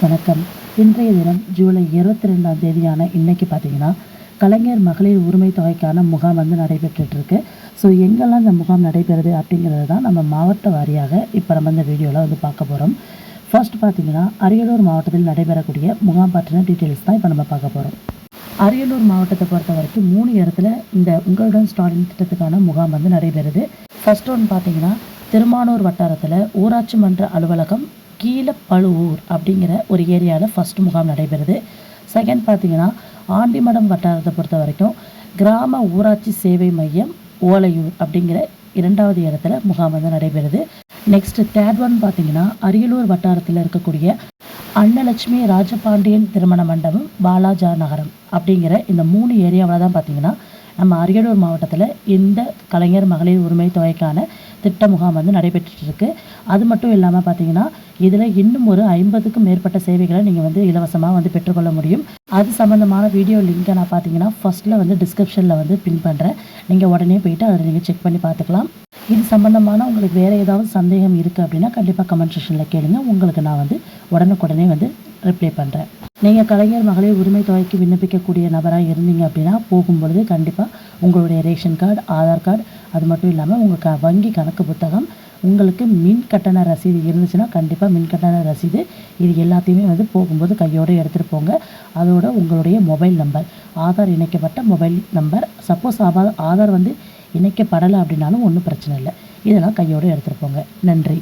வணக்கம். இன்றைய தினம் ஜூலை 22ஆம் தேதியான இன்னைக்கு பார்த்தீங்கன்னா, கலைஞர் மகளிர் உரிமை தொகைக்கான முகாம் வந்து நடைபெற்றுட்ருக்கு. ஸோ எங்கெல்லாம் இந்த முகாம் நடைபெறுது அப்படிங்கிறது தான் நம்ம மாவட்ட வாரியாக இப்போ நம்ம இந்த வீடியோவில் வந்து பார்க்க போகிறோம். ஃபர்ஸ்ட் பார்த்தீங்கன்னா, அரியலூர் மாவட்டத்தில் நடைபெறக்கூடிய முகாம் பற்றின டீட்டெயில்ஸ் தான் இப்போ நம்ம பார்க்க போகிறோம். அரியலூர் மாவட்டத்தை பொறுத்த வரைக்கும் 3 இடத்துல இந்த உங்களுடன் ஸ்டாலின் திட்டத்துக்கான முகாம் வந்து நடைபெறுது. ஃபர்ஸ்ட் ஒன்று பார்த்தீங்கன்னா, திருமானூர் வட்டாரத்தில் ஊராட்சி மன்ற அலுவலகம் கீழப்பழுவூர் அப்படிங்கிற ஒரு ஏரியாவில் ஃபஸ்ட் முகாம் நடைபெறுது. செகண்ட் பார்த்தீங்கன்னா, ஆண்டிமடம் வட்டாரத்தை பொறுத்த வரைக்கும் கிராம ஊராட்சி சேவை மையம் ஓலையூர் அப்படிங்கிற 2வது இடத்துல முகாம் வந்து நடைபெறுது. நெக்ஸ்ட் தேர்ட் ஒன் பார்த்தீங்கன்னா, அரியலூர் வட்டாரத்தில் இருக்கக்கூடிய அன்னலட்சுமி ராஜபாண்டியன் திருமண மண்டபம் பாலாஜா நகரம் அப்படிங்கிற இந்த 3 ஏரியாவில் தான் பார்த்தீங்கன்னா நம்ம அரியலூர் மாவட்டத்தில் இந்த கலைஞர் மகளிர் உரிமை தொகைக்கான திட்ட முகாம் வந்து நடைபெற்றுட்டு இருக்கு. அது மட்டும் இல்லாமல் பார்த்தீங்கன்னா, இதில் இன்னும் ஒரு 50க்கும் மேற்பட்ட சேவைகளை நீங்கள் வந்து இலவசமாக வந்து பெற்றுக்கொள்ள முடியும். அது சம்மந்தமான வீடியோ லிங்கை நான் பார்த்தீங்கன்னா ஃபஸ்ட்டில் வந்து டிஸ்கிரிப்ஷனில் வந்து பின் பண்ணுறேன். நீங்கள் உடனே போயிட்டு அதை நீங்கள் செக் பண்ணி பார்த்துக்கலாம். இது சம்மந்தமான உங்களுக்கு வேறு ஏதாவது சந்தேகம் இருக்குது அப்படின்னா கண்டிப்பாக கமெண்ட் செக்ஷனில் கேளுங்க. உங்களுக்கு நான் வந்து உடனுக்குடனே வந்து ரிப்ளை பண்ணுறேன். நீங்கள் கலைஞர் மகளிர் உரிமை தொகைக்கு விண்ணப்பிக்கக்கூடிய நபராக இருந்தீங்க அப்படின்னா போகும்பொழுது கண்டிப்பாக உங்களுடைய ரேஷன் கார்டு, ஆதார் கார்டு, அது மட்டும் இல்லாமல் உங்கள் வங்கி கணக்கு புத்தகம், உங்களுக்கு மின் கட்டண ரசீது இருந்துச்சுன்னா கண்டிப்பாக மின் கட்டண ரசீது, இது எல்லாத்தையுமே வந்து போகும்போது கையோடு எடுத்துகிட்டு போங்க. அதோட உங்களுடைய மொபைல் நம்பர், ஆதார் இணைக்கப்பட்ட மொபைல் நம்பர், சப்போஸ் ஆதார் வந்து இணைக்கப்படலை அப்படின்னாலும் ஒன்றும் பிரச்சனை இல்லை, இதெல்லாம் கையோடு எடுத்துகிட்டு போங்க. நன்றி.